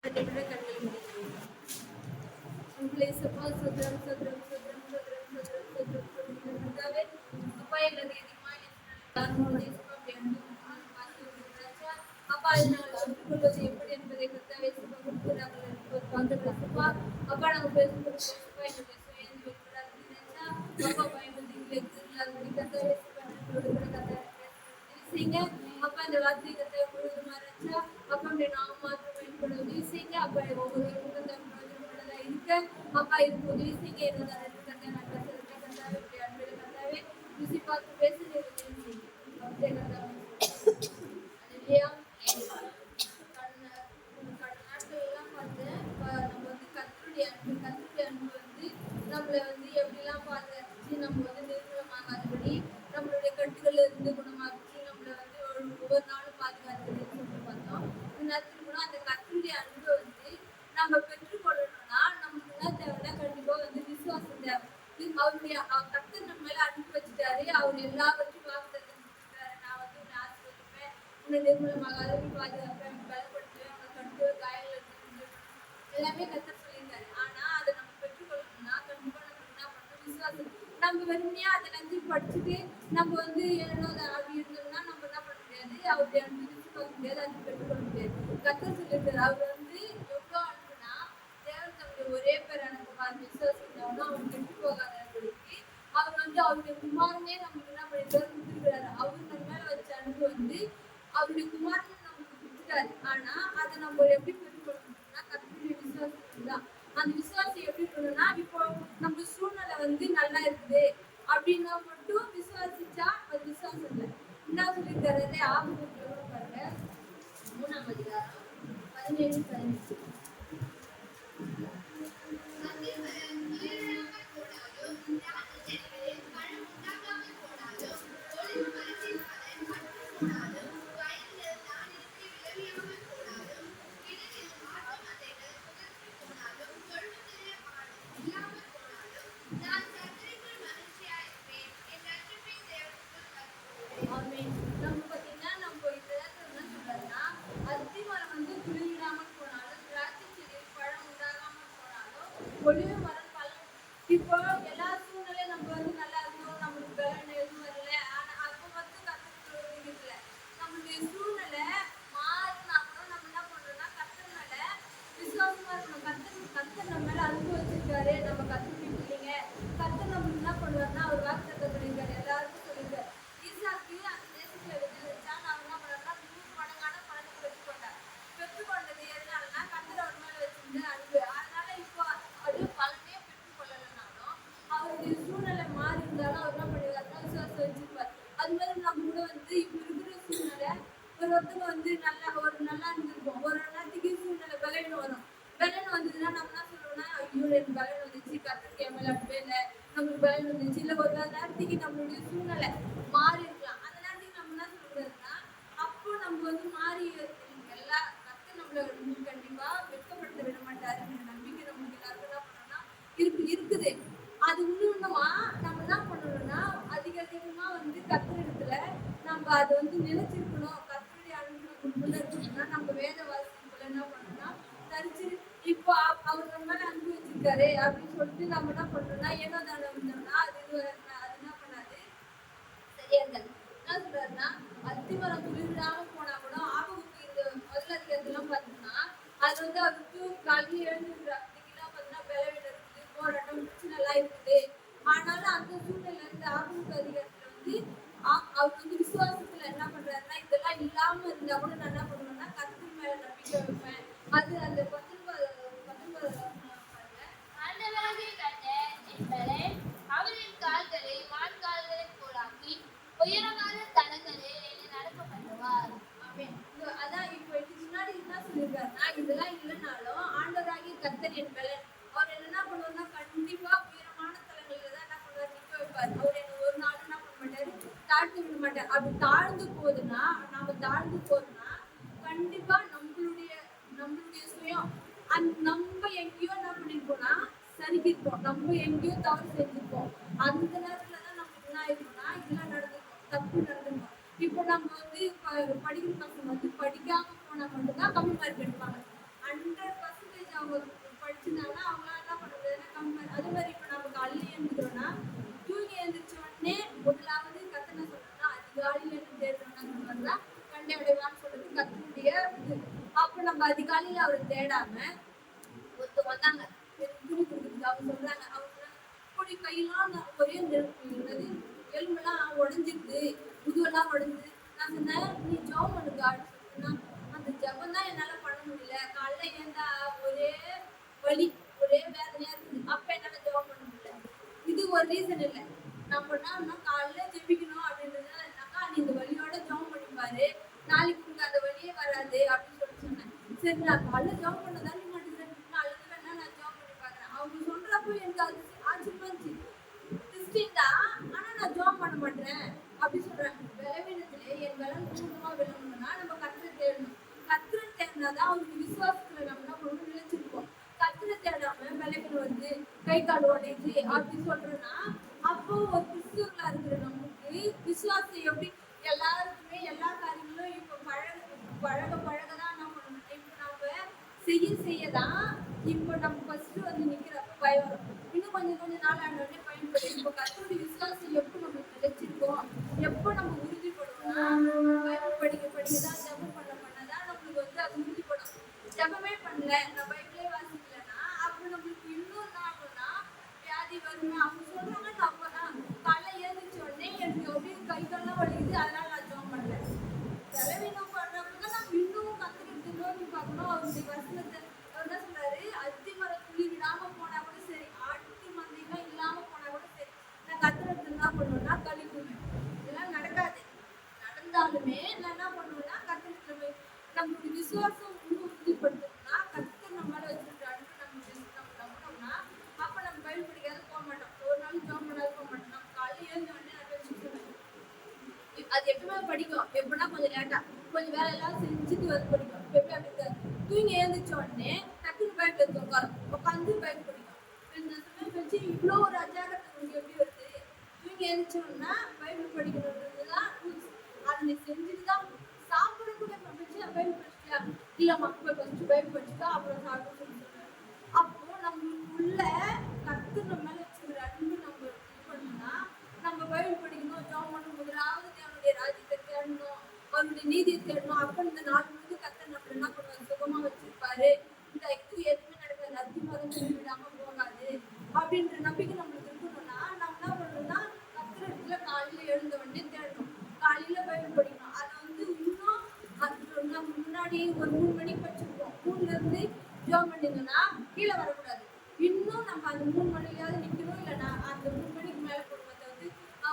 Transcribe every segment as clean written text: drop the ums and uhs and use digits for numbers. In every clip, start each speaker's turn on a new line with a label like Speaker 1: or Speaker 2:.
Speaker 1: என்னோட கண்களை முடிக்கிறேன். உங்களை சப்பா சதுரம் சதுரம் சதுரம் சதுரம் சதுரம் சதுரம் சதுரம் கர்த்தாவே அப்பா எங்களை அதிகமாக அப்பா நாங்கள் கற்றுக்கொள்வது எப்படி என்பதை கர்த்தாவே சப்பா கொடுக்கிறார்கள் அப்பா நாங்கள் பேசும்போது சப்பா எங்களுடைய சுயம் வெளிப்படாது அப்பா பயன்படுத்தி கர்த்தாவே கர்த்தாவே செய்யுங்க அப்பா இந்த வார்த்தை கர்த்தாவே முழுவதுமா இருந்துச்சா அப்பா நாம மாத்திரம் பயன்பட உதவி செய்யுங்க அப்பா ஒவ்வொருவருக்கும் கர்த்தாவே இருக்க அப்பா இதுக்கு உதவி செய்யுங்க என்னதான் கர்த்தாவே நான் பேசுறேன் கர்த்தாவே இப்படி அன்பில் கர்த்தாவே ருசி பார்த்து பேசுறது உதவி செய்யுங்க அப்படியே கர்த்தாவே இல்லையா நாட்கள் எல்லாம் பார்த்து நம்ம வந்து கர்த்தருடைய அன்பு வந்து நம்மளை வந்து எப்படிலாம் பாதுகாத்து நம்ம வந்து நிர்மூலமாகாதபடி நம்மளுடைய கட்டுகள்ல இருந்து குணமாக்கி நம்மளை வந்து ஒவ்வொரு நாளும் பாதுகாத்துன்னு சொல்லி பார்த்தோம். இந்த நேரத்தில் கூட அந்த கர்த்தருடைய அன்பு வந்து நம்ம பெற்றுக்கொள்ளணும்னா நமக்கு என்ன தேவைன்னா கண்டிப்பா வந்து விசுவாசம் தேவை. அவருடைய கர்த்தர் நம்ம மேல அன்பு வச்சுட்டாரு. அவர் எல்லாவற்றையும் வாக்குத்தத்தம் செஞ்சுட்டாரு. நான் வந்து உன்னை ஆசீர்வதிப்பேன், உன்னை நிர்மூலமாகாத பாதுகாப்பேன், பலப்படுத்துவேன், உன்னை கட்டு காயங்கள் இருந்து எல்லாமே கர்த்தர் சொல்லியிருக்காரு. ஆனா அதை நம்ம பெற்றுக்கொள்ளணும்னா கண்டிப்பா நம்ம என்ன பண்ணணும்? விசுவாசம். நம்ம வெறுமையா அதை வந்து படிச்சுட்டு நம்ம வந்து ஏனோ அப்படி இருந்தோம்னா நம்ம என்ன பண்ண முடியாது? அவருடைய அன்பு பார்க்க முடியாது, அன்பு பெற்றுக்கொள்ள முடியாது. கர்த்தர் சொல்லியிருக்காரு. அவர் வந்து எவ்வளோ அன்புனா தேவன் தம்முடைய ஒரே பேரான குமாரன் விசுவாசிக்கிறவங்க அவன் கெட்டு போகாத அன்புக்கு அவர் வந்து அவருடைய குமாரனே நமக்கு என்ன பண்ணிருக்காரு? கொடுத்துருக்கிறாரு. அவர் நம்ம மேல வச்ச அன்பு வந்து அவருடைய குமாரன் நமக்கு கொடுத்துட்டாரு. ஆனா அதை நம்ம எப்படி பெற்றுக்கொள்ளணும்னா கர்த்தருடைய விசுவாசம் தான். அந்த விசுவாசம் எப்படி இருக்கணும்னா இப்போ நம்ம சூழ்நிலை வந்து நல்லா இருக்குது அப்படின்னா மட்டும் விசுவாசிச்சா அது விசுவாசம் இல்லை. என்ன சொல்லியிருக்காரு? ஆபத்துல பாருங்க 3ஆம் அதிகாரம் 17-15. ஒளிவு மரம் பழம் இப்போ எல்லா சூழ்நிலையும் நம்ம வந்து நல்லா இருக்கணும், நம்மளுக்கு பலன் எதுவும் வரல. ஆனா அப்போ மட்டும் கத்துக்கிறது இல்லை. நம்மளுடைய சூழ்நிலை மாறினா கூட நம்ம என்ன பண்றோம்னா கர்த்தர் மேல விசுவாசமா இருக்கணும். கர்த்தர் நம்ம மேல அன்பு வச்சிருக்காரு. நம்ம கத்துக்கிட்டு இல்லைங்க. கர்த்தர் நம்மளுக்கு என்ன பண்ணுவாருன்னா அவர் வாக்குத்தத்தம் பண்ணியிருக்காரு. எல்லாருக்கும் சொல்லியிருக்காரு. ஈசாக்கு அந்த தேசத்துல விதைச்சா நான் என்ன பண்ணா 100 மடங்கான பலனை பெற்றுக்கொண்டது எதனாலன்னா கர்த்தர் அவர் மேல வச்சிருந்த அன்பு. அதனால இப்போ பலனே பெற்றுக்கொள்ளலைனாலும் அவருடைய சூழ்நிலை மாறி இருந்தாலும் அவர் என்ன பண்ணிருக்காருன்னா விசுவாசம் வச்சிருப்பார். அது மாதிரி நம்ம கூட வந்து இப்ப இருக்கிற சூழ்நிலை ஒருத்தங்க வந்து நல்லா இருந்திருப்போம். ஒரு நேரத்துக்கு சூழ்நிலை பலன் வரும். பலன் வந்ததுன்னா நம்ம என்ன சொல்றோம்னா ஐயோ எனக்கு பலன் வந்துச்சு, கர்த்தருக்கு என் மேல அன்பே இல்லை, நம்மளுக்கு பலன் வந்துச்சு. இல்லை ஒரு நேரத்துக்கு நம்மளுடைய சூழ்நிலை மாறி இருக்கலாம். அந்த நேரத்துக்கு நம்ம என்ன சொல்றதுன்னா அப்போ நம்ம வந்து மாறி எல்லா கர்த்தர் நம்மள கண்டிப்பா வெட்கப்படுத்த விட மாட்டாரு. நம்பிக்கை நம்மளுக்கு எல்லாருக்கும் என்ன பண்ணணும்னா இருக்குது. அது இன்னுமா நம்ம என்ன பண்ணணும்னா அதிகமா வந்து கர்த்தர் இடத்துல நம்ம அதை வந்து நிலைச்சிருக்கணும். கர்த்தருடைய அன்பு நமக்குள்ள இருக்கணும்னா நம்ம வேத வாசிக்குள்ள என்ன பண்ணணும்னா தரிச்சு இப்போ அவர் நம்ம மேல அன்பு வச்சிருக்காரு அப்படின்னு சொல்லிட்டு நம்ம என்ன பண்ணணும்னா ஏனோ தானே வந்தோம்னா அது என்ன பண்ணாது, சரியா இருக்காது. என்ன சொல்றாருன்னா அத்திமரம் குளிர்விடாம போனா கூட ஆபத்துக்கு இந்த முதல் அதிகாரத்தெல்லாம் பார்த்தோம்னா அது வந்து அவருக்கு கல்வி எழுந்துக்கிறார். இன்னைக்கெல்லாம் பார்த்தீங்கன்னா பலவீனம் இருக்குது, போராட்டம் பிரச்சனை எல்லாம் இருக்குது. ஆனாலும் அந்த சூழ்நிலை இருந்து ஆபத்து அதிகாரத்துல வந்து அவர் வந்து விசுவாசத்துல என்ன பண்றாருன்னா இதெல்லாம் இல்லாம இருந்தா கூட நான் என்ன பண்ணுவேன்னா கர்த்தர் மேல நம்பிக்கை வைப்பேன். அது அந்த 19
Speaker 2: அவரின் கால்களை வான்கால்களை போலாக்கி உயரமான தலங்களில் என்னை நடக்க பண்ணுவார்.
Speaker 1: அதான் இப்போ முன்னாடி என்ன சொல்லியிருக்காருன்னா இதெல்லாம் இல்லைனாலும் ஆண்டவராகிய கர்த்தர் என் பலன். அவர் என்ன பண்ணுவாருன்னா கண்டிப்பா உயரமான தலங்கள்ல தான் என்ன பண்ணுவார் நிக்க வைப்பார். அவர் என்ன ஒரு நாள் என்ன பண்ண மாட்டாரு, தாழ்த்து விட மாட்டார். அப்படி தாழ்ந்து போகுதுன்னா கண்டிப்பா நம்மளுடைய சுயம் நம்ம எங்கேயோ என்ன பண்ணிருப்போம்னா சரிக்கிருப்போம், நம்ம எங்கேயோ தவறு செஞ்சிருப்போம். அந்த நேரத்துலதான் நமக்கு என்ன ஆயிருக்கும்னா இதெல்லாம் நடந்திருக்கும், தப்பு நடந்திருக்கும். இப்போ நம்ம வந்து படிக்கிற பசங்க வந்து படிக்காம போனா மட்டும்தான் கம்மி மார்க் எடுப்பாங்க. 100% காலையில அவரை தேடாம ஒருத்தர் வந்தாங்க, எனக்கு துணி கொடுக்குறதுக்கு. அவங்க சொல்றாங்க, அவங்க இப்படி கையெல்லாம் ஒரே என்னது எலும்பெல்லாம் உடஞ்சிருது, முதுவெல்லாம் உடஞ்சிது. நான் சொன்னேன், நீ ஜெபம் பண்ணுங்க அப்படின்னு சொன்னா, அந்த ஜெபம் தான் என்னால பண்ண முடியல. காலைல ஏந்தா ஒரே வலி, ஒரே வேதனையா இருக்குது. அப்ப என்னால ஜெபம் பண்ண முடியல. இது ஒரு ரீசன் இல்லை. நம்ம என்ன காலைல ஜெபிக்கணும் அப்படின்றதுனாக்கா, நீ இந்த வலியோட ஜெபம் பண்ணி பாரு, நாளைக்கு உங்களுக்கு அந்த வலியே வராது அப்படின்னு சொன்னேன். சரி, நான் காலைல ஜெபம் பண்ணதானே மாட்டேங்கிறேன், நாளைக்கு வேணா நான் ஜெபம் பண்ணி பாக்குறேன். அவங்க சொல்றப்போ எனக்கு அது ஆச்சரியமா இருந்துச்சு. கிறிஸ்டின் தான், ஆனா நான் ஜெபம் பண்ண மாட்டேன் அப்படி சொல்றாங்க. பலவீனத்திலே என் பலன் பூர்ணமா விளங்கணும்னா நம்ம கர்த்தரை தேடணும். கர்த்தரை தேடினாதான் அவருக்கு விசுவாசத்துல நம்ம என்ன பண்ணணும், நிலைச்சிருப்போம். கர்த்தரை தேடாம பலவீனம் வந்து கை கால் உடையுது அப்படி சொல்றோம்னா, அப்போ ஒரு கிறிஸ்துவர்களா இருக்கிற நமக்கு விசுவாசம் எப்படி எல்லாருக்குமே எல்லா காரியங்களும் இப்ப பழகதான் என்ன பண்ணணும். இப்ப நம்ம செய்யதான் இப்ப நம்ம ஃபர்ஸ்ட் வந்து நிக்கிறப்ப பயம் வரும். இன்னும் கொஞ்சம் நாள் ஆனோடனே பயன்படும். இப்போ கர்த்தருடைய விசுவாசம் எப்போ நம்ம நிலைச்சிருக்கோம், எப்போ நம்ம உறுதிப்படுவோம்னா, பைபிள் படிக்கதான் ஜெபம் பண்ணதான் நம்மளுக்கு வந்து அது உறுதிப்படும். ஜெபமே பண்ணல, நான் பைபிளே வாசிக்கலன்னா அப்புறம் நம்மளுக்கு இன்னும் என்ன ஆகும்னா வியாதி வருமே. அவங்க சொல்றாங்க, அப்பதான் காலை ஏந்திரிச்ச உடனே எனக்கு அப்படியே கை கால்லாம் வலிக்குது, அதனால நான் ஜெபம் பண்ணல. பலவீனம் பண்றப்பதான் நம்ம இன்னும் கத்துக்கிட்டு நோக்கி பார்க்கணும். அவருடைய வசனத்தை அவர் என்ன சொல்றாரு, அத்தி மரம் துளி விடாம போனா கூட சரி, ஆட்டு மந்தையெல்லாம் இல்லாம போனா கூட சரி, நான் கத்துறது என்ன பண்ணுவேன்னா கழிக்குவேன். இதெல்லாம் நடக்காது. நடந்தாலுமே நான் என்ன பண்ணுவேன்னா கத்துக்கிட்டு நம்மளுடைய விசுவாசம் உறுதிப்படுத்தணும்னா, கத்து நம்ம மேல வச்சிருக்க அன்பு நம்ம நம்பணும்னா, அப்ப நம்ம பைபிள் படிக்காத போக மாட்டோம். ஒரு நாள் ஜெபம் பண்ணாத போக மாட்டோம். நம்ம காலையில எழுந்த உடனே நான் வச்சுருவேன். அது எப்பவுமே படிக்கும். எப்படின்னா கொஞ்சம் லேட்டா கொஞ்சம் வேலை எல்லாம் செஞ்சுட்டு வந்து படிக்கும். எப்பயும் அப்படி இருக்காது. தூங்கி எழுந்திரிச்ச உடனே டக்குனு பைபிள் எடுத்து உட்காந்து பைபிள் படிக்கும். இந்த சமயம் கழிச்சு இவ்வளோ ஒரு அஜாகிரதை உங்களுக்கு எப்படி வருது? தூங்கி எழுந்திரிச்சோம்னா பைபிள் படிக்கணுன்றதுதான் ரூல்ஸ். அதை நீ செஞ்சுட்டு தான் சாப்பிட கூட பைபிள் படிச்சியா இல்லம்மா ஃபர்ஸ்ட் பைபிள் படிச்சுட்டா அப்புறம் சாப்பிட சொல்லி சொல்றேன். அப்போ நம்மளுக்குள்ள கத்து நம்ம மேல வச்சுக்கிற அன்பு நம்ம இது பண்ணணும்னா, நம்ம பைபிள் படிக்கணும், ஜெபம் பண்ணணும், முதலாவது தேவனுடைய ராஜ்யத்தை தேடணும், அவருடைய நீதியை தேடணும். அப்ப இந்த நாள் முழுக்க கர்த்தர் நம்ம என்ன பண்ணுவாரு, சுகமா வச்சிருப்பாரு. இந்த எதுவுமே நடக்காது, அத்திமரம் விடாம போகாது அப்படின்ற நம்பிக்கை நம்மளுக்கு இருக்கணும்னா, நம்ம என்ன பண்ணணும்னா கர்த்தர் இடத்துல காலையில எழுந்த உடனே தேடணும், காலையில பைபிள் படிக்கணும். அதை வந்து இன்னும் நம்ம முன்னாடி ஒரு 3 மணிக்கு படிச்சிருப்போம். 3ல இருந்து ஜெபம் பண்ணிருந்தோம்னா கீழே வரக்கூடாது. இன்னும் நம்ம அந்த 3 மணிக்காவது நிக்கணும். இல்லைன்னா அந்த 3 மணிக்கு மேல போடுறத வந்து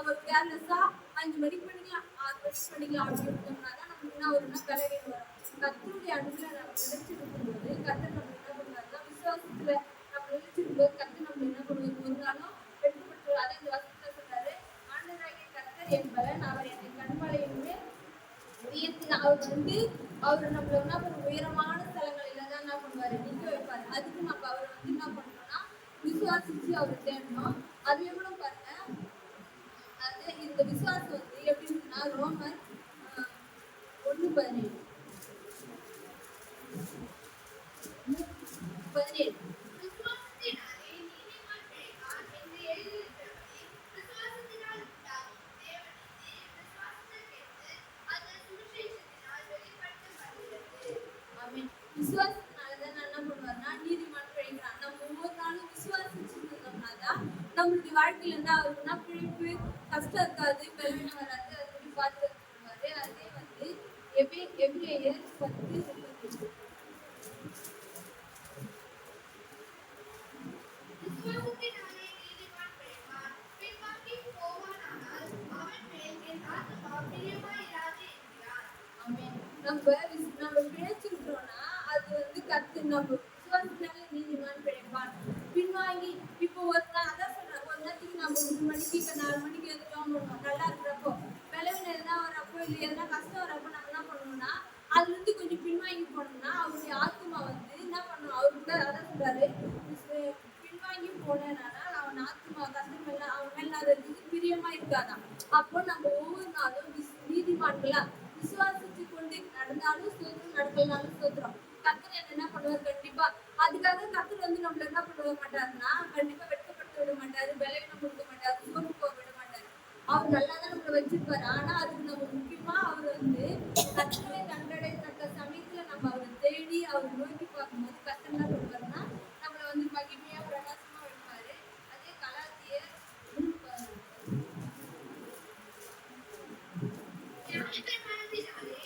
Speaker 1: ஒரு கேர்லெஸ்ஸா 5 மணிக்கு பண்ணிக்கலாம், 6 மணிக்கு பண்ணிக்கலாம் அப்படி இருந்தோம்னா தான் நமக்கு என்ன வரும்னா பலவீனம் வரும். கர்த்தருடைய அன்புல நம்ம நிலைச்சிருக்கும் போது கர்த்தர் நம்ம என்ன பண்ணுவாருன்னா, விசுவாசத்துல நம்ம நிலைச்சிருக்கும் போது கர்த்தர் நம்ம என்ன பண்ணுவாரு, ஒரு நாளும் வெட்கப்பட்டு. அதான் இந்த வசனத்துல சொல்றாரு, ஆண்டவராகிய கர்த்தர் என் பலன், அவர் என்னை கண்மலையின் மேல் உயர்த்தினார். அவர் வந்து அவர் நம்மள என்ன பண்ணுவார், உயரமான ஸ்தலங்களில தான் என்ன பண்ணுவாரு, நிக்க வைப்பாரு. அதுக்கு நம்ம அவரை வந்து என்ன பண்ணணும்னா விசுவாசிச்சு அவரை தேடணும். அதுல கூட பாருங்க, அது இந்த விசுவாசம் வந்து எப்படி இருக்குன்னா, ரோமர் 1:17 விசுவாசத்தினாலதான் என்ன பண்ணுவாருன்னா நீதிமான் பிழைக்கிறான். நம்ம ஒவ்வொரு நாளும் விசுவாசிச்சு இருந்தோம்னா தான் நம்மளுடைய வாழ்க்கையில இருந்து அவருக்குன்னா பிழைப்பு, கஷ்டம் இருக்காது, பலவீனம் வராது. அதை பற்றி பார்த்து பண்ணுவாரு. அதே வந்து எபிரேயர் 10:32 நம்ம பிழைச்சிருக்கிறோம்னா அது வந்து கத்து நம்ம விசுவாசத்தினால நீதிமான் பிழைப்பான். பின்வாங்கி இப்போ ஒரு நாள் அதான் சொல்றேன், ஒரு நேரத்துக்கு நம்ம 3 மணிக்கு 4 மணிக்கு எது ஜெபம் பண்ணுவோம். நல்லா இருக்கிறப்போ பலவீனம் எதுனா வரப்போ இல்லை எதுனா கஷ்டம் வரப்போ நம்ம என்ன பண்ணுவோம்னா அதுல இருந்து கொஞ்சம் பின்வாங்கி போனோம்னா அவருடைய ஆத்மா வந்து என்ன பண்ணுவோம், அவரு கூட அதான் சொல்றாரு, பின்வாங்கி போனேனால அவன் ஆத்மா கஷ்டம் எல்லாம் அவன் மேல அதுக்கு பிரியமா இருக்காதான். அப்போ நம்ம ஒவ்வொரு நாளும் நீதிமான்களா விசுவாசிச்சு கொண்டு நடந்தாலும் சோத்திரம், நடக்கலனாலும் சோத்திரம். கர்த்தர் என்ன பண்ணுவார், கண்டிப்பா அதுக்காக கர்த்தர் வந்து நம்மள என்ன பண்ண மாட்டாருன்னா கண்டிப்பா வெட்கப்படுத்த விட மாட்டாரு, பலவீனம் கொடுக்க மாட்டாரு, சோர்ந்து போக விட மாட்டாரு. அவர் நல்லாதான் நம்மள வச்சிருப்பாரு. ஆனா அதுக்கு நம்ம முக்கியமா அவர் வந்து கர்த்தரை கண்டடையத்தக்க சமயத்துல நம்ம அவரை தேடி அவர் நோக்கி பார்க்கும்போது கர்த்தர் என்ன பண்ணுவாருன்னா நம்மளை வந்து மகிமையா பிரகாசமா வைப்பாரு. அதே கலாத்தியர்
Speaker 2: நியாயப்பிரமாணத்தினாலே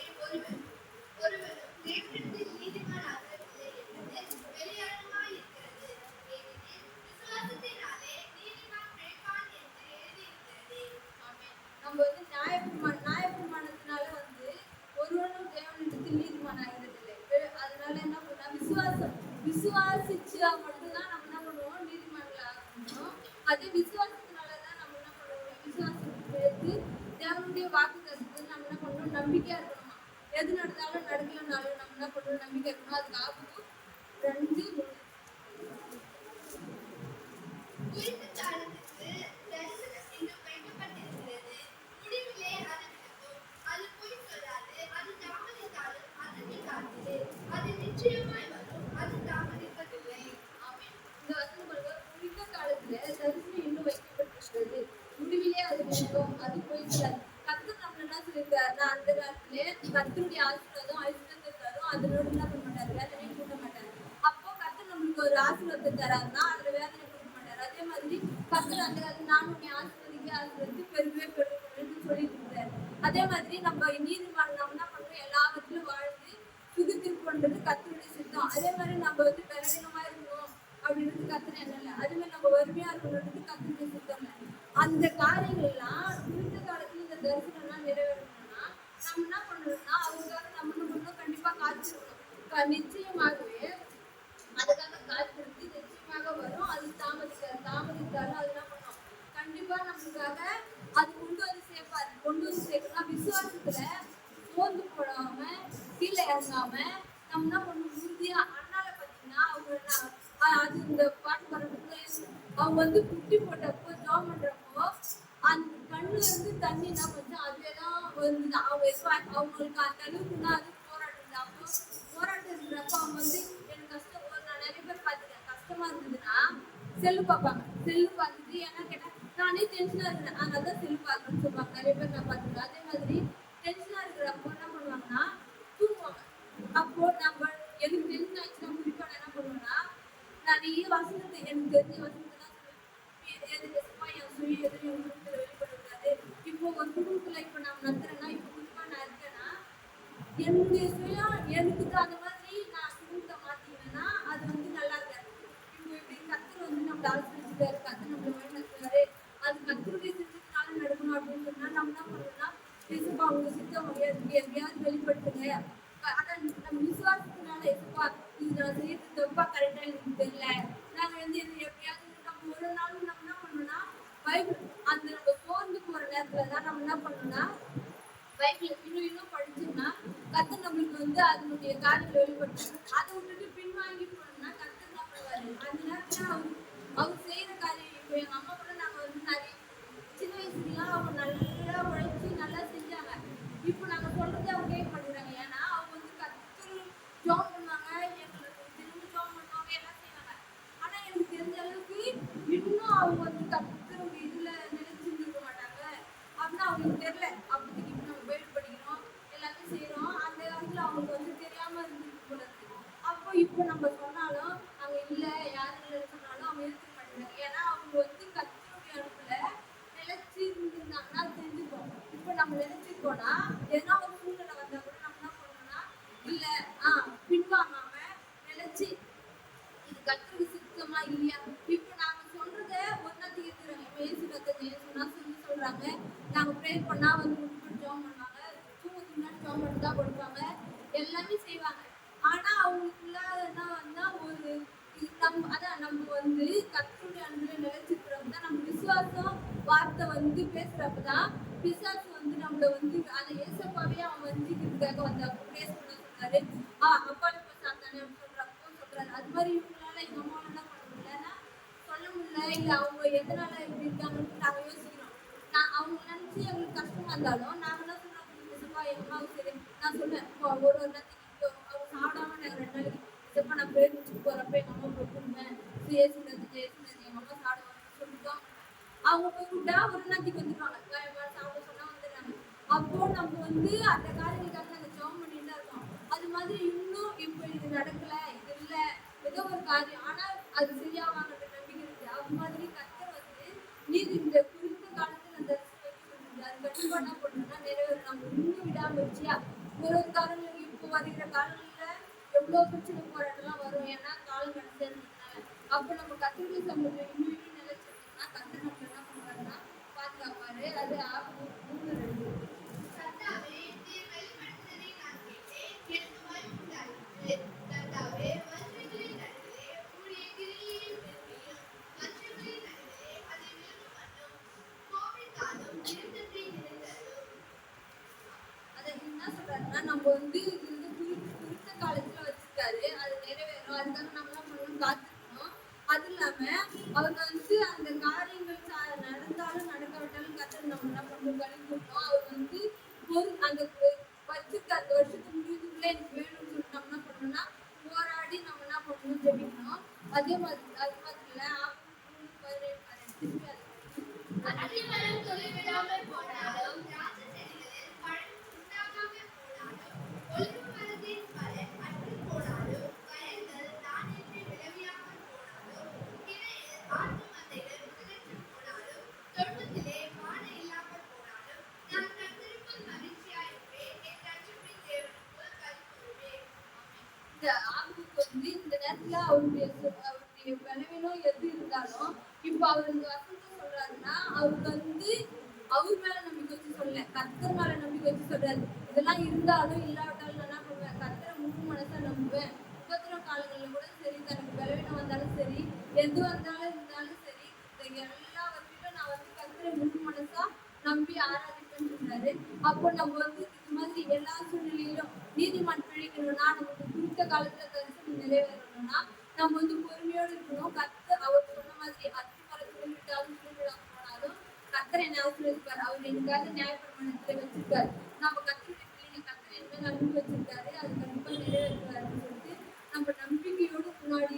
Speaker 2: ஒருவரும் தேவனிடத்தில் நீதிமானாகவில்லை என்பது வெளியரங்கமாயிருக்கிறது. ஏனெனில் விசுவாசத்தினாலே நீதிமான் பிழைப்பான் என்று எழுதியிருக்கிறது.
Speaker 1: ஆமென். நம்ம வந்து நியாயப்பிரமாணத்தினால வந்து ஒருவனும் தேவனிடத்தில் நீதிமான் ஆகிறதில்லை. அதனால என்ன பண்ணா விசுவாசிச்சா மட்டும்தான் நம்ம என்ன பண்ணுவோம், நீதிமான்கள் ஆக முடியும். அதே விசுவாசத்தினாலதான் நம்ம என்ன பண்ணுவோம், விசுவாசத்தை எடுத்து தேவனுடைய வாக்கு தத்துவத்தை நம்ம என்ன பண்ணணும், நம்பிக்கையா இருக்கணுமா. எது நடந்தாலும் நடக்கலனாலும் நம்ம என்ன பண்ணணும், நம்பிக்கை இருக்கணும். அதுக்கு ஆகும் 2:3.
Speaker 2: குறித்த காலத்துக்கு தரிசனம் இன்னும் வைக்கப்பட்டிருக்கிறது. முடிவிலே அது விளங்கும். அது பொய் சொல்லாது. அது தாமதித்தாலும் அதனை காத்தது. அது நிச்சயமாய் வரும். அது தாமதிப்பதில்லை.
Speaker 1: ஆமென். இந்த வசனம் பாருங்க, குறித்த காலத்துல தரிசனம் இன்னும் வைக்கப்பட்டிருக்கிறது. முடிவிலே அது விளங்கும். அது போய் சொல்லாது. கர்த்தர் நம்மள என்ன சொல்லியிருக்காருன்னா, அந்த காலத்திலே கர்த்தருடைய ஆசீர்வாதம் ஐஸ்வர்யத்தை தரும். அதனோட என்ன பண்ண மாட்டாரு, வேதனையை கூட்ட மாட்டாரு. அப்போ கர்த்தர் நம்மளுக்கு ஒரு ஆசீர்வாதத்தை தராருன்னா அதுல வேதனை கூட்ட மாட்டாரு. அதே மாதிரி கர்த்தர் அந்த காலத்துல நான் உன்னை ஆசீர்வதித்து பெருகவே பெருகணும்னு சொல்லிட்டு இருக்கிறாரு. அதே மாதிரி நம்ம நீதிமான் நம்ம என்ன பண்றோம், எல்லாவற்றிலும் வாழ்ந்து சுகித்திற்கு பண்றது கர்த்தருடைய சித்தம். அதே மாதிரி நம்ம வந்து பலவீனமா இருக்கணும் அப்படின்றது கர்த்தர் என்ன இல்லை. அதே மாதிரி நம்ம வறுமையா இருக்கணும்ன்றது கர்த்தருடைய சித்தம் இல்லை. அந்த காரியங்கள் எல்லாம் குறித்த காலத்துல இந்த தரிசனம் எல்லாம் நிறைவேறணும்னா நம்ம என்ன பண்ணணும்னா அதுக்காக நம்ம என்ன பண்ணணும், கண்டிப்பா காத்திருக்கணும். நிச்சயமாகவே அதுக்காக காத்திருந்து நிச்சயமாக வரும். அது தாமதித்தாலும் அது என்ன பண்ணும், கண்டிப்பா நமக்காக அது கொண்டு வந்து சேர்ப்பாரு. கொண்டு வந்து சேர்க்கணும். விசுவாசத்துல சோர்ந்து போடாம கீழே இறங்காம நம்ம என்ன பண்ணணும், உறுதியா. அண்ணால பாத்தீங்கன்னா அவங்க அது இந்த பாட்டு பாடுறதுக்கு அவங்க வந்து குட்டி போட்டப்போ ஜாம் பண்றப்போ அந்த கண்ணுல இருந்து தண்ணி என்ன பண்ணுச்சு, அதுவேதான் வந்து அவங்க அவங்களுக்கு அந்த அளவுக்கு தான் அது போராட்டம். அப்போ போராட்டம் இருக்கிறப்ப அவங்க வந்து எனக்கு கஷ்டம். நான் நிறைய பேர் பார்த்துருக்கேன், கஷ்டமா இருந்ததுன்னா செல்லு பார்ப்பாங்க. செல்லு பார்த்துட்டு ஏன்னா கேட்டா நானே டென்ஷனா இருக்கிறேன், அதனால தான் செல்லு பார்க்கணும்னு சொல்லுவாங்க. நிறைய பேர் நான் பார்த்துருக்கேன். அதே மாதிரி டென்ஷனா இருக்கிறப்போ என்ன பண்ணுவாங்கன்னா தூங்குவாங்க. அப்போ நம்ம எனக்கு டென்ஷன் ஆச்சுன்னா குறிப்பா என்ன பண்ணுவேன்னா, நான் வசனத்தை எனக்கு தெரிஞ்ச வசனத்தை தான் சொல்லுவேன். என் சுய எதிரி என் குடும்பத்துல வெளிப்படக்கூடாது. இப்போ ஒரு குடும்பத்துல இப்ப நான் நடத்துறேன்னா, இப்போ குறிப்பா நான் இருக்கேன்னா என்னுடைய சுயம் எனக்கு அந்த மாதிரி நான் குடும்பத்தை மாத்தினேன்னா அது வந்து நல்லா இருக்காது. இப்போ இப்படி கர்த்தர் வந்து நம்மள ஆசீர்வதிச்சிட்டாரு, கர்த்தர் நம்மள வழி நடத்துறாரு, அது கர்த்தருடைய சித்தத்தினால நடக்கணும் அப்படின்னு சொன்னா நம்ம என்ன பண்ணணும்னா, இயேசுப்பா உங்க சித்தம் எப்படியாவது வெளிப்படுத்துங்க. அதான் நம்ம விசுவாசத்தினால இயேசுப்பா இது நான் செய்யறது தப்பா கரெக்டா எனக்கு தெரியல, நாங்க வந்து எப்படியாவது நம்ம ஒரு நாளும் நம்ம என்ன பண்ணணும்னா பைபிள் அந்த நம்ம சோர்ந்து போற நேரத்துலதான் நம்ம என்ன பண்ணணும்னா பைபிள் இன்னும் படிச்சோம்னா கர்த்தர் நம்மளுக்கு வந்து அதனுடைய காரியங்களை வெளிப்படுத்தும். அதை விட்டுட்டு பின்வாங்கி போனோம்னா கர்த்தர் என்ன பண்ணுவாரு, அந்த நேரத்துல அவர் செய்யற காரியம். இப்போ எங்க அம்மா கூட நாங்க வந்து நிறைய சின்ன வயசுலாம் அவங்க நல்லா உழைச்சி நல்லா செஞ்சாங்க. இப்போ நாங்க சொல்றதே அவங்க கேட்க மாட்டேங்கிறாங்க. ஏன்னா அவங்க வந்து கர்த்தர் ஜாப் பண்ணுவாங்க, எங்களுக்கு திரும்ப ஜாப் பண்ணுவாங்க, எல்லாம் செய்வாங்க. ஆனா எனக்கு தெரிஞ்ச அளவுக்கு இன்னும் அவங்க வந்து கர்த்தர் இதுல நினைச்சிருக்க மாட்டாங்க அப்படின்னு அவங்களுக்கு தெரியல. அப்போதைக்கு இப்போ நம்ம பைபிள் படிக்கிறோம், எல்லாமே செய்யறோம். அந்த காலத்துல அவங்களுக்கு வந்து தெரியாம இருந்துருக்கு போல இருக்கு. அப்போ இப்போ நம்ம சொன்னாலும் அவங்க இல்ல யாரும் இல்லைன்னு சொன்னாலும் அவங்க எடுத்துக்க மாட்டேங்கிறாங்க. ஏன்னா அவங்க வந்து கர்த்தருடைய அனுப்புல நிலைச்சு இருந்திருந்தாங்கன்னா தெரிஞ்சுப்போம். இப்போ நம்ம நினைச்சிருக்கோம்னா எதனா ஒரு சூழ்நிலை வந்தா கூட நம்ம என்ன பண்ணணும்னா இல்ல பின்வாங்காம நிலைச்சு இது கர்த்தருக்கு சித்தமா இல்லையா. இப்போ நாங்க சொல்றத ஒன்னா தீர்த்துறாங்க. இப்போ ஏசு கத்தது சொன்னா சொல்றாங்க, நாங்க ப்ரே பண்ணா வந்து முன்னாடி ஜாம் பண்ணுவாங்க, தூங்குறதுக்கு முன்னாடி ஜாம் பண்ணி தான் கொடுப்பாங்க, எல்லாமே செய்வாங்க. ஆனா அவங்களுக்குள்ள என்ன வந்தா ஒரு நம்ம வந்து கர்த்தருடைய அன்புல நிலைச்சிருக்கிறப்ப தான் நம்ம விசுவாசம் வார்த்தை வந்து பேசுறப்பதான் பிசாசு வந்து நம்மள வந்து அந்த ஏசப்பாவே அவன் வஞ்சிக்கிறதுக்காக வந்து பேச சொல்றாரு. அப்பால போய் சாத்தானே சொல்றப்போ சொல்றாரு. அது மாதிரி இவங்களால எங்க அம்மாவை என்ன பண்ண முடியலன்னா சொல்ல முடியல. இல்ல அவங்க எதனால இப்படி இருக்காங்கன்னு நாங்க யோசிக்கிறோம். அவங்க நினைச்சு எங்களுக்கு கஷ்டமா இருந்தாலும் நாங்க என்ன சொல்றோம், ஏசப்பா எங்க அம்மாவுக்கு சரி. நான் சொன்னேன் ஒரு நேரத்துக்கு அவங்க சாப்பிடாம நாங்க 2 நாளைக்கு ஏசப்பா நான் பேர் முடிச்சுட்டு போறப்ப எங்க அம்மா போய் கொடுப்பேன், ஏசுனது எங்க அம்மா சாப்பிடுவாங்கன்னு சொல்லிட்டோம். அவங்க போய் கூப்பிட்டா ஒரு நாளைக்கு வந்துடுவாங்க, சாப்பிட சொன்னா வந்துடுறாங்க. அப்போ நம்ம வந்து அந்த காரியங்களுக்காக நாங்க ஜெபம் பண்ணிட்டு தான் இருக்கோம். அது மாதிரி இன்னும் இப்போ இது நடக்கல, இது இல்ல காரியம் ஆனா அது சரியாவாங்கன்ற நம்பிக்கை இருக்கு. அது மாதிரி கர்த்தர் வந்து நீதி இந்த குறித்த காலத்துல அந்த அது கண்டிப்பா என்ன பண்ணணும்னா நிறைவேறும். நம்ம இன்னும் விடாமச்சியா ஒரு காலங்கள் இப்போ வருகிற காலங்கள்ல எவ்வளவு பிரச்சனை போராட்டம்லாம் வரும். ஏன்னா காலம் கடைசியா இருக்கிறதுனால அப்ப நம்ம கர்த்தருடைய சமூகத்துல இன்னும் இன்னும் நிலைச்சிருந்தோம்னா கர்த்தர் நம்ம என்ன பண்ணுவாருன்னா பாதுகாப்பாரு. அது ஆகும் 3:2.
Speaker 2: கர்த்தாவே, நீர் வெளிப்படுத்தினதை நான் கேட்டேன். எனக்கு பயம் உண்டாயிற்று. கர்த்தாவே, மனுஷர்களின் நடுவிலே உம்முடைய கிரியையை விரும்பியும், மனுஷர்களின் நடுவிலே அதை விளங்க பண்ணும். கோபித்தாலும் இரக்கத்தை நினைத்தருளும்.
Speaker 1: அதை என்ன சொல்றாருன்னா நம்ம வந்து இது வந்து குறித்த காலத்துல வச்சிருக்காரு. அது நிறைவேறும். அதுக்காக நம்ம என்ன பண்ணணும் காத்துக்கணும். அது இல்லாம அவர் வந்து அந்த காரியங்கள் நடந்தாலும் நடக்காவிட்டாலும் கர்த்தர் நம்ம என்ன பண்ணணும் கழி கொடுக்கணும். அவர் வந்து அந்த வச்சிருக்க அந்த வருஷத்துக்கு முடிவுக்குள்ள எனக்கு வேணும்னு சொல்லிட்டு நம்ம என்ன பண்ணணும்னா போராடி நம்ம என்ன பண்ணணும் ஜெபிக்கணும். அதே மாதிரி அது மாதிரி இல்ல 17
Speaker 2: அத்திமரம் துளிர்விடாமல் போனாலும், திராட்சை செடிகளில் பழம் உண்டாகாமல் போனாலும், ஒலிவ மரத்தின் பலன் அற்றுப் போனாலும், வயல்கள் தானியத்தை விளைவியாமல் போனாலும், கிளையில் ஆட்டு மந்தைகள் முதலற்றுப் போனாலும், தொழுவத்திலே பானை இல்லாமல் போனாலும், நான் கர்த்தருக்குள் மகிழ்ச்சியாயிருப்பேன். என் ரட்சிப்பின் தேவனுக்குள் களிகூருவேன்.
Speaker 1: இந்த ஆகுக்கு வந்து இந்த நேரத்துல அவருடைய பலவீனம் எது இருந்தாலும் இப்ப அவர் இந்த வசனத்தை சொல்றாருன்னா அவருக்கு வந்து அவர் மேல நம்பிக்கை வச்சு சொல்லல, கர்த்தர் மேல நம்பிக்கை வச்சு சொல்றாரு. இதெல்லாம் இருந்தாலும் இல்லாவிட்டாலும் என்ன பண்ணுவேன், கர்த்தரை முழு மனசா நம்புவேன். உபத்திர காலங்கள்ல கூட சரி, தனக்கு பலவீனம் வந்தாலும் சரி, எது வந்தாலும் இருந்தாலும் சரி, எல்லாவற்றிலும் நான் வந்து கர்த்தரை முழு மனசா நம்பி ஆராதிப்பேன்னு சொல்றாரு. அப்போ நம்ம வந்து இது மாதிரி எல்லா சூழ்நிலையிலும் நீதிமான் பிழைக்கணும்னா நமக்கு குறித்த காலத்துல தரிசனம் நிறைவேறணும்னா நம்ம வந்து பொறுமையோடு இருக்கணும். கர்த்தர் அவர் சொன்ன மாதிரி அத்திமரத்தில் விட்டாலும் திருவிழாம போனாலும் கர்த்தர் என்ன ஆசீர்வதிப்பார். அவர் எனக்காக நியாயப்பிரமாணத்துல வச்சிருக்காரு. நம்ம கர்த்தருடைய பிள்ளைங்க, கர்த்தர் என்ன நம்பிக்கை வச்சிருக்காரு, அது கண்டிப்பா நிறைவேற்றுவாருன்னு சொல்லிட்டு நம்ம நம்பிக்கையோடு முன்னாடி